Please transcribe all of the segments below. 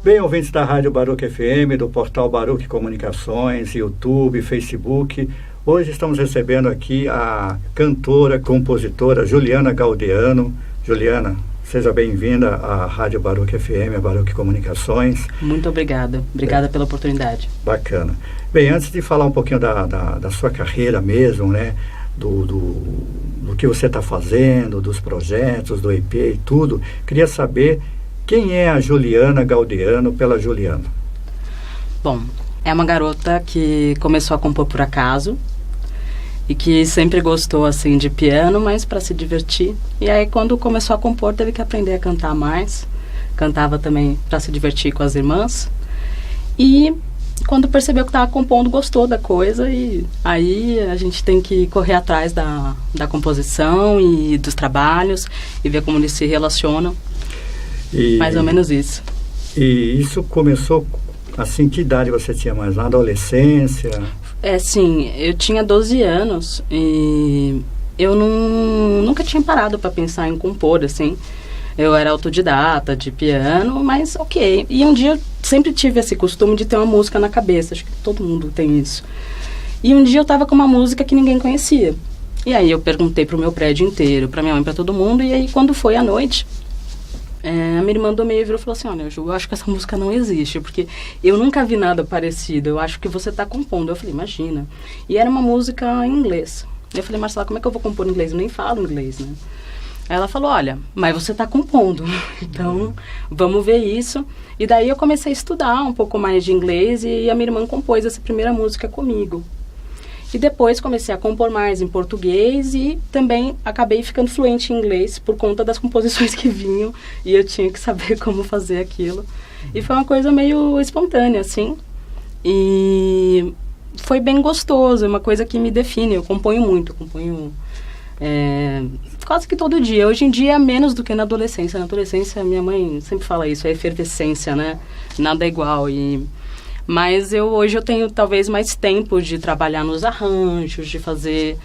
Bem, ouvintes da Rádio Baruch FM, do portal Baruch Comunicações, YouTube, Facebook, hoje estamos recebendo aqui a cantora, compositora Juliana Galdeano. Juliana, seja bem-vinda à Rádio Baruch FM, a Baruch Comunicações. Muito obrigada. Obrigada pela oportunidade. Bacana. Bem, antes de falar um pouquinho da sua carreira mesmo, né, do que você está fazendo, dos projetos, do EP e tudo, queria saber quem é a Juliana Galdeano pela Juliana. Bom, é uma garota que começou a compor por acaso e que sempre gostou assim de piano, mas para se divertir. E aí quando começou a compor teve que aprender a cantar mais. Cantava também para se divertir com as irmãs. E quando percebeu que estava compondo, gostou da coisa, e aí a gente tem que correr atrás da composição e dos trabalhos e ver como eles se relacionam. Mais ou menos isso. E isso começou, assim, que idade você tinha mais? Na adolescência? Sim, eu tinha 12 anos e eu nunca tinha parado para pensar em compor, assim. Eu era autodidata de piano, mas ok. E um dia eu sempre tive esse costume de ter uma música na cabeça, acho que todo mundo tem isso. E um dia eu estava com uma música que ninguém conhecia. E aí eu perguntei pro meu prédio inteiro, pra minha mãe, pra todo mundo, e aí quando foi à noite, a minha irmã do meio virou e falou assim: olha, Ju, eu acho que essa música não existe, porque eu nunca vi nada parecido, eu acho que você está compondo. Eu falei, imagina. E era uma música em inglês. Eu falei, Marcela, como é que eu vou compor em inglês? Eu nem falo inglês, né? Aí ela falou, olha, mas você está compondo, então vamos ver isso. E daí eu comecei a estudar um pouco mais de inglês e a minha irmã compôs essa primeira música comigo. E depois comecei a compor mais em português e também acabei ficando fluente em inglês por conta das composições que vinham e eu tinha que saber como fazer aquilo. E foi uma coisa meio espontânea, assim. E foi bem gostoso, uma coisa que me define. Eu componho muito, quase que todo dia. Hoje em dia, menos do que na adolescência. Na adolescência, minha mãe sempre fala isso, é efervescência, né? Nada é igual. Mas hoje eu tenho talvez mais tempo de trabalhar nos arranjos, de fazer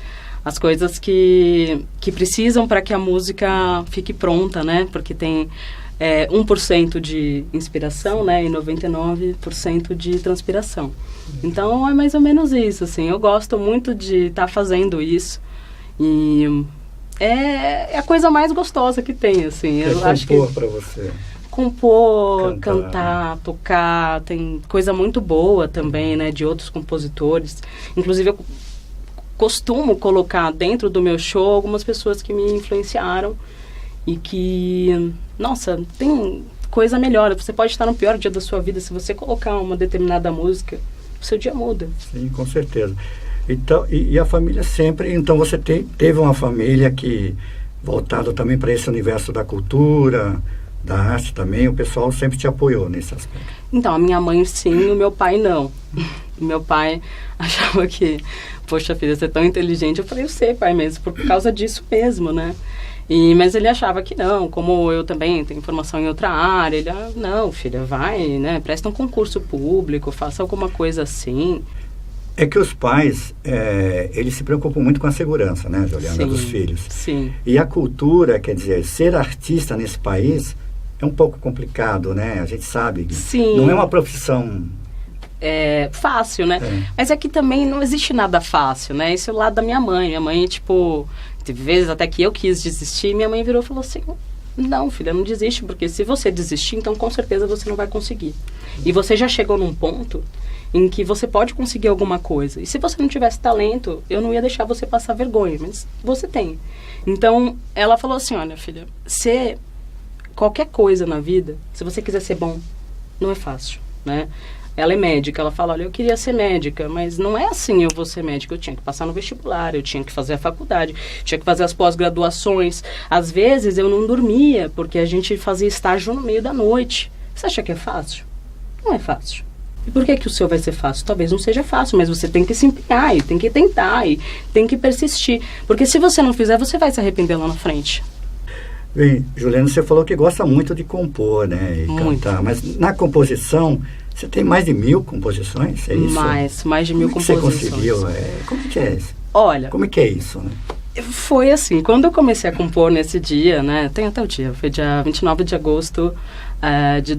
as coisas que precisam para que a música fique pronta, né? Porque tem 1% de inspiração, né? E 99% de transpiração. Então é mais ou menos isso, assim. Eu gosto muito de estar fazendo isso. E é a coisa mais gostosa que tem, assim. Eu acho que para você. Compor, cantar, tocar, tem coisa muito boa também, né, de outros compositores. Inclusive, eu costumo colocar dentro do meu show algumas pessoas que me influenciaram e que, nossa, tem coisa melhor. Você pode estar no pior dia da sua vida, se você colocar uma determinada música, o seu dia muda. Sim, com certeza. Então, e a família sempre, então você teve uma família que, voltada também para esse universo da cultura, da arte também, o pessoal sempre te apoiou nesse aspecto? Então, a minha mãe sim, o meu pai não. O meu pai achava que, poxa filha, você é tão inteligente. Eu falei, eu sei, pai, mas por causa disso mesmo, né? Mas ele achava que não, como eu também tenho formação em outra área, ele, não, filha, vai, né, presta um concurso público, faça alguma coisa assim. É que os pais, eles se preocupam muito com a segurança, né, Juliana, dos filhos. Sim. E a cultura, quer dizer, ser artista nesse país é um pouco complicado, né? A gente sabe. Sim. Não é uma profissão fácil, né? Mas aqui também não existe nada fácil, né? Esse é o lado da minha mãe. Minha mãe, tipo, teve vezes até que eu quis desistir, minha mãe virou e falou assim, não, filha, não desiste, porque se você desistir, então com certeza você não vai conseguir. E você já chegou num ponto em que você pode conseguir alguma coisa. E se você não tivesse talento, eu não ia deixar você passar vergonha, mas você tem. Então, ela falou assim, olha, filha, qualquer coisa na vida, se você quiser ser bom, não é fácil, né? Ela é médica, ela fala, olha, eu queria ser médica, mas não é assim, eu vou ser médica, eu tinha que passar no vestibular, eu tinha que fazer a faculdade, tinha que fazer as pós-graduações. Às vezes eu não dormia, porque a gente fazia estágio no meio da noite. Você acha que é fácil? Não é fácil. E por que o seu vai ser fácil? Talvez não seja fácil, mas você tem que se empenhar, e tem que tentar, e tem que persistir. Porque se você não fizer, você vai se arrepender lá na frente. Bem, Juliana, você falou que gosta muito de compor, né? E muito. Cantar, mas na composição, você tem mais de 1000 composições, é isso? Mais de 1000 composições. Como você conseguiu? Como que é isso? Olha... Como que é isso, né? Foi assim, quando eu comecei a compor nesse dia, né? Tem até o dia, foi dia 29 de agosto de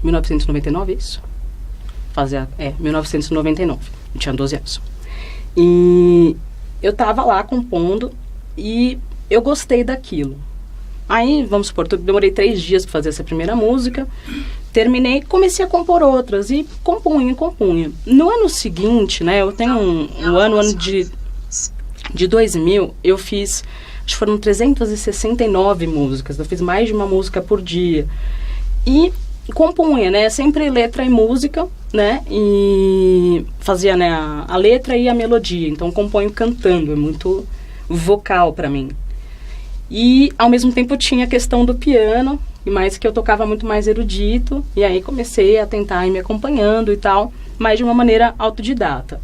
1999, isso? 1999. Eu tinha 12 anos. E eu tava lá compondo e eu gostei daquilo. Aí, vamos supor, demorei 3 dias para fazer essa primeira música, terminei e comecei a compor outras, e compunha. No ano seguinte, né, eu tenho um ano de 2000, eu fiz, acho que foram 369 músicas, eu fiz mais de uma música por dia. E compunha, né, sempre letra e música, né, e fazia, né, a letra e a melodia, então componho cantando, é muito vocal para mim. E, ao mesmo tempo, tinha a questão do piano, mas que eu tocava muito mais erudito, e aí comecei a tentar ir me acompanhando e tal, mas de uma maneira autodidata.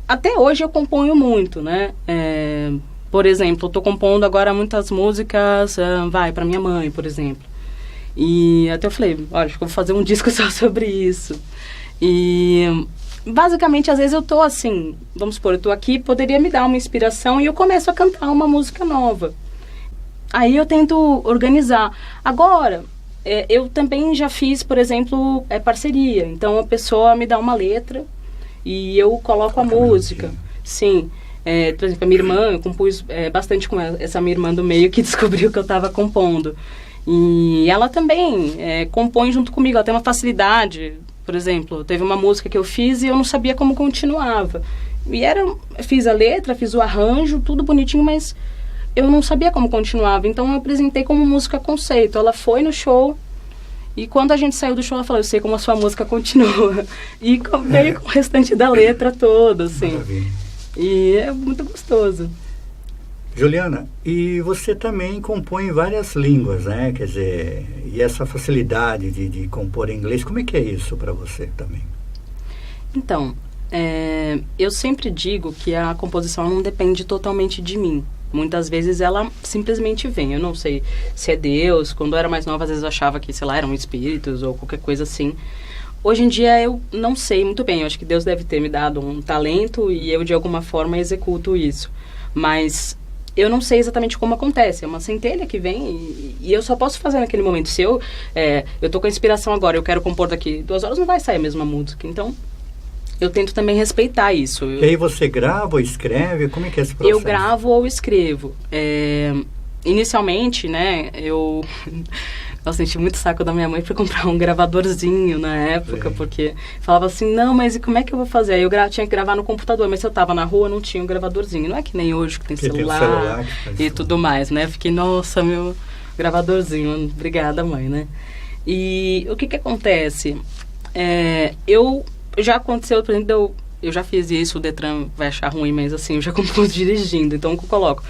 Até hoje eu componho muito, né? Por exemplo, eu tô compondo agora muitas músicas, para minha mãe, por exemplo. E até eu falei, olha, acho que eu vou fazer um disco só sobre isso. E basicamente, às vezes eu tô assim, vamos supor, eu tô aqui, poderia me dar uma inspiração e eu começo a cantar uma música nova. Aí eu tento organizar. Agora, eu também já fiz, por exemplo, parceria. Então, a pessoa me dá uma letra e eu coloco a música. Sim. Por exemplo, a minha irmã, eu compus bastante com essa minha irmã do meio que descobriu que eu estava compondo. E ela também compõe junto comigo. Ela tem uma facilidade. Por exemplo, teve uma música que eu fiz e eu não sabia como continuava. E fiz a letra, fiz o arranjo, tudo bonitinho, mas eu não sabia como continuava, então eu apresentei como música conceito. Ela foi no show e quando a gente saiu do show, ela falou, eu sei como a sua música continua. E veio com o restante da letra toda, assim. Maravilha. E é muito gostoso. Juliana, e você também compõe em várias línguas, né? Quer dizer, e essa facilidade de compor em inglês, como é que é isso para você também? Então, eu sempre digo que a composição não depende totalmente de mim. Muitas vezes ela simplesmente vem. Eu não sei se é Deus. Quando eu era mais nova, às vezes eu achava que, sei lá, eram espíritos ou qualquer coisa assim. Hoje em dia eu não sei muito bem. Eu acho que Deus deve ter me dado um talento e eu, de alguma forma, executo isso. Mas eu não sei exatamente como acontece. É uma centelha que vem e eu só posso fazer naquele momento. Se eu tô com a inspiração agora, eu quero compor daqui 2 horas, não vai sair a mesma música. Então, eu tento também respeitar isso. E aí você grava ou escreve? Como é que é esse processo? Eu gravo ou escrevo. Inicialmente, né, eu senti muito saco da minha mãe para comprar um gravadorzinho na época, porque falava assim, não, mas e como é que eu vou fazer? Aí eu tinha que gravar no computador, mas se eu tava na rua, não tinha um gravadorzinho. Não é que nem hoje que tem celular e tudo mais, né? Fiquei, nossa, meu gravadorzinho. Obrigada, mãe, né? E o que acontece? Já aconteceu, por exemplo, eu já fiz isso, o Detran vai achar ruim, mas assim, eu já compus dirigindo, então o que eu coloco?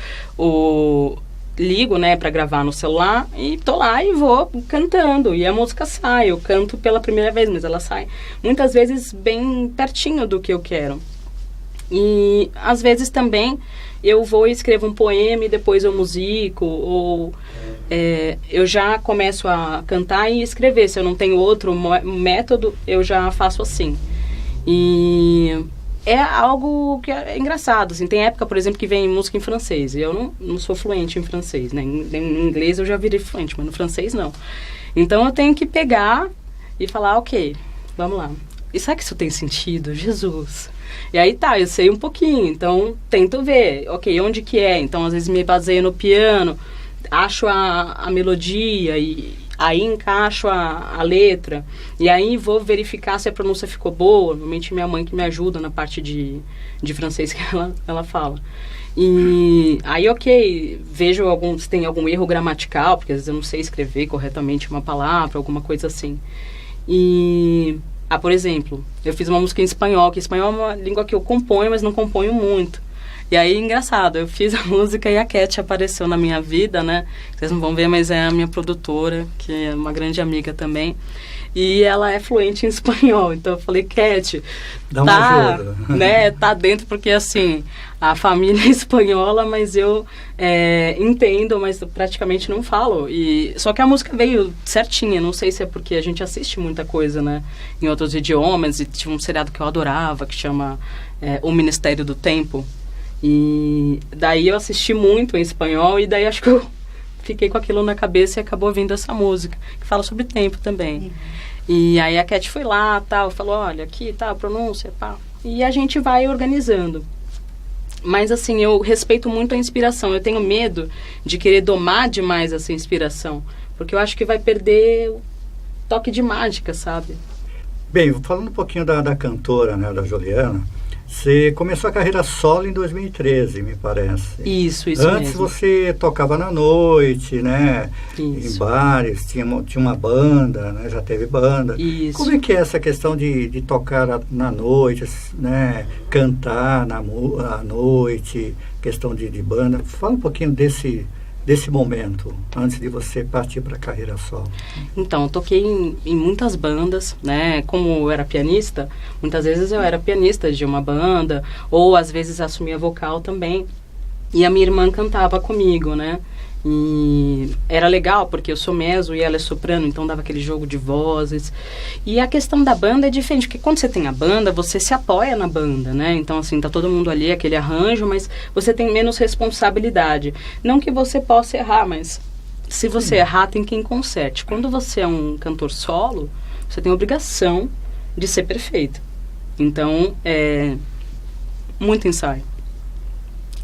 Ligo, né, pra gravar no celular e tô lá e vou cantando, e a música sai, eu canto pela primeira vez, mas ela sai muitas vezes bem pertinho do que eu quero. E às vezes também eu vou e escrevo um poema e depois eu musico, ou eu já começo a cantar e escrever. Se eu não tenho outro método, eu já faço assim. E é algo que é engraçado, assim. Tem época, por exemplo, que vem música em francês, e eu não sou fluente em francês, né? Em inglês eu já virei fluente, mas no francês não. Então eu tenho que pegar e falar, ok, vamos lá. E será que isso tem sentido? Jesus! E aí eu sei um pouquinho, então tento ver, ok, onde que é? Então às vezes me baseio no piano, acho a melodia e aí encaixo a letra, e aí vou verificar se a pronúncia ficou boa. Normalmente minha mãe que me ajuda na parte de francês que ela fala. E aí, ok, vejo se tem algum erro gramatical, porque às vezes eu não sei escrever corretamente uma palavra, alguma coisa assim. E, por exemplo, eu fiz uma música em espanhol, que espanhol é uma língua que eu componho, mas não componho muito. E aí, engraçado, eu fiz a música e a Cat apareceu na minha vida, né? Vocês não vão ver, mas é a minha produtora, que é uma grande amiga também. E ela é fluente em espanhol. Então eu falei, Cat, dá uma ajuda, né? Tá dentro, porque assim, a família é espanhola, mas eu entendo, mas praticamente não falo. Só que a música veio certinha. Não sei se é porque a gente assiste muita coisa, né? Em outros idiomas. E tinha um seriado que eu adorava, que chama O Ministério do Tempo. E daí eu assisti muito em espanhol e daí acho que eu fiquei com aquilo na cabeça e acabou vindo essa música, que fala sobre tempo também. E aí a Cat foi lá, tal, falou, olha, aqui, tá, pronúncia, pá. E a gente vai organizando. Mas, assim, eu respeito muito a inspiração. Eu tenho medo de querer domar demais essa inspiração, porque eu acho que vai perder o toque de mágica, sabe? Bem, falando um pouquinho da cantora, né, da Juliana, você começou a carreira solo em 2013, me parece. Isso Antes mesmo. você tocava na noite, né? Isso. Em bares, tinha uma banda, né? Já teve banda. Isso. Como é que é essa questão de tocar na noite, né? Cantar à noite, questão de banda? Fala um pouquinho desse momento, antes de você partir para a carreira solo. Então, eu toquei em muitas bandas, né? Como eu era pianista, muitas vezes eu era pianista de uma banda, ou às vezes assumia vocal também. E a minha irmã cantava comigo, né? E era legal, porque eu sou mezzo e ela é soprano, então dava aquele jogo de vozes. E a questão da banda é diferente, porque quando você tem a banda, você se apoia na banda, né? Então, assim, tá todo mundo ali, aquele arranjo, mas você tem menos responsabilidade. Não que você possa errar, mas se você errar, tem quem conserte. Quando você é um cantor solo, você tem a obrigação de ser perfeito. Então, é muito ensaio.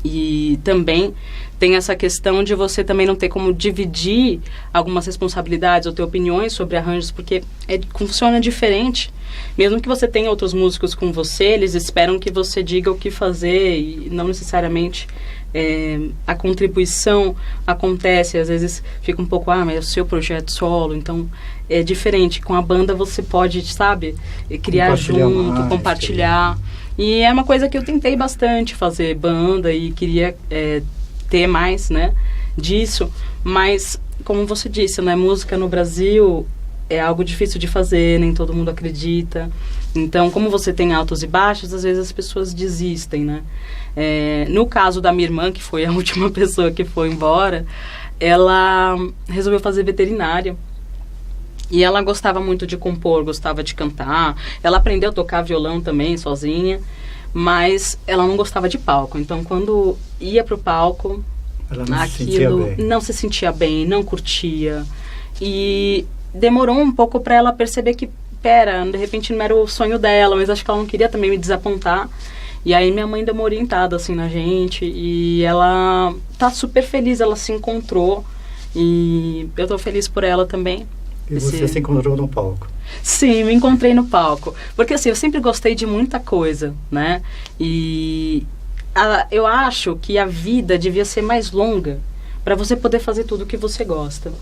E também tem essa questão de você também não ter como dividir algumas responsabilidades ou ter opiniões sobre arranjos, porque funciona diferente. Mesmo que você tenha outros músicos com você, eles esperam que você diga o que fazer e não necessariamente a contribuição acontece. Às vezes fica um pouco, mas é o seu projeto solo, então é diferente. Com a banda você pode, sabe, criar junto, compartilhar. E é uma coisa que eu tentei bastante fazer banda e queria ter mais, né, disso. Mas, como você disse, né, música no Brasil é algo difícil de fazer, nem todo mundo acredita. Então, como você tem altos e baixos, às vezes as pessoas desistem, né. No caso da minha irmã, que foi a última pessoa que foi embora, ela resolveu fazer veterinária. E ela gostava muito de compor, gostava de cantar. Ela aprendeu a tocar violão também, sozinha. Mas ela não gostava de palco. Então, quando ia pro palco, ela não se sentia bem, não curtia. E demorou um pouco para ela perceber que, de repente não era o sonho dela, mas acho que ela não queria também me desapontar. E aí minha mãe deu uma orientada, assim, na gente. E ela tá super feliz, ela se encontrou. E eu tô feliz por ela também. E você se encontrou no palco? Sim, me encontrei no palco. Porque assim, eu sempre gostei de muita coisa, né? E eu acho que a vida devia ser mais longa para você poder fazer tudo o que você gosta.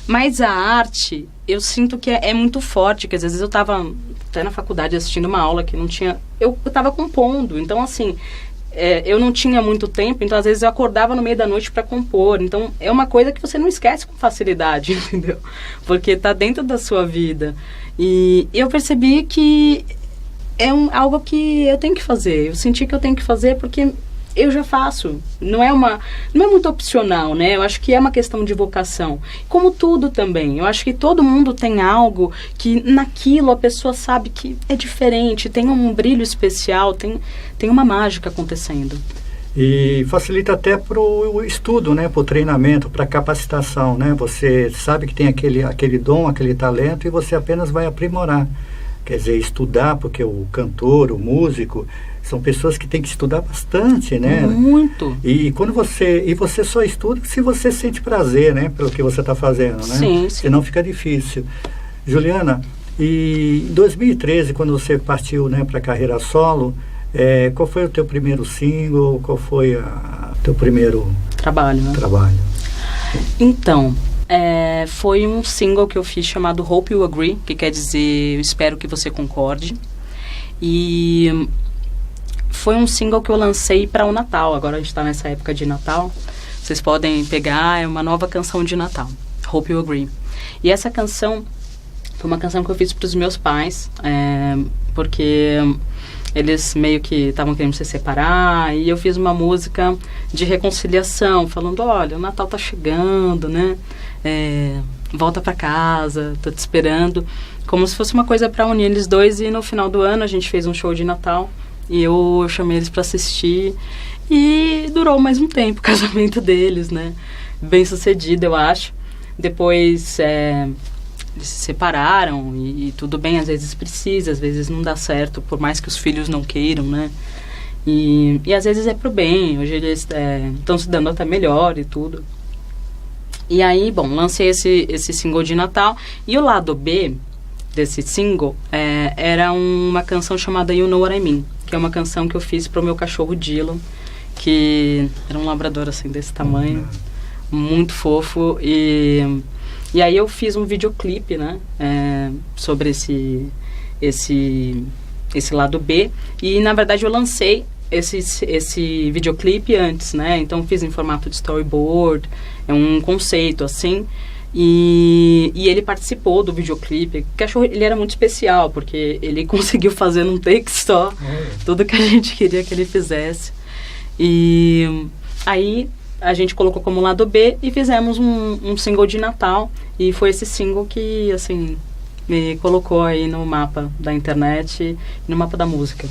Mas a arte, eu sinto que é muito forte, que às vezes eu estava até na faculdade assistindo uma aula que não tinha... Eu estava compondo, então assim... eu não tinha muito tempo, então às vezes eu acordava no meio da noite para compor. Então é uma coisa que você não esquece com facilidade, entendeu? Porque está dentro da sua vida. E eu percebi que é algo que eu tenho que fazer. Eu senti que eu tenho que fazer porque eu já faço. Não é muito opcional, né? Eu acho que é uma questão de vocação. Como tudo também. Eu acho que todo mundo tem algo que naquilo a pessoa sabe que é diferente, tem um brilho especial, tem uma mágica acontecendo. E facilita até para o estudo, né? Para o treinamento, para a capacitação, né? Você sabe que tem aquele dom, aquele talento e você apenas vai aprimorar. Quer dizer, estudar, porque o cantor, o músico... São pessoas que têm que estudar bastante, né? Muito. E você só estuda se você sente prazer, né? Pelo que você está fazendo, né? Sim. Senão fica difícil. Juliana, e em 2013, quando você partiu, né, para a carreira solo, qual foi o teu primeiro single? Qual foi o teu primeiro trabalho? Né? Então, foi um single que eu fiz chamado Hope You Agree, que quer dizer eu espero que você concorde. E... foi um single que eu lancei para o Natal. Agora a gente está nessa época de Natal. Vocês podem pegar, é uma nova canção de Natal. Hope You Agree. E essa canção foi uma canção que eu fiz para os meus pais, porque eles meio que estavam querendo se separar. E eu fiz uma música de reconciliação, falando, olha, o Natal tá chegando, né? Volta para casa, tô te esperando. Como se fosse uma coisa para unir eles dois. E no final do ano a gente fez um show de Natal. E eu chamei eles para assistir e durou mais um tempo o casamento deles, né? bem sucedido, eu acho. Depois eles se separaram e tudo bem, às vezes precisa, às vezes não dá certo, por mais que os filhos não queiram, né? E às vezes é pro bem, hoje eles estão se dando até melhor e tudo. E aí, bom, lancei esse single de Natal. E o lado B desse single era uma canção chamada You Know What I Mean, que é uma canção que eu fiz pro meu cachorro Dylan, que era um labrador assim desse tamanho, muito fofo. E aí eu fiz um videoclipe, né, sobre esse lado B. E na verdade eu lancei esse videoclipe antes, né? Então fiz em formato de storyboard, é um conceito assim. E ele participou do videoclipe. O cachorro, ele era muito especial, porque ele conseguiu fazer num take só tudo que a gente queria que ele fizesse. E aí a gente colocou como lado B e fizemos um single de Natal. E foi esse single que, assim, me colocou aí no mapa da internet e no mapa da música.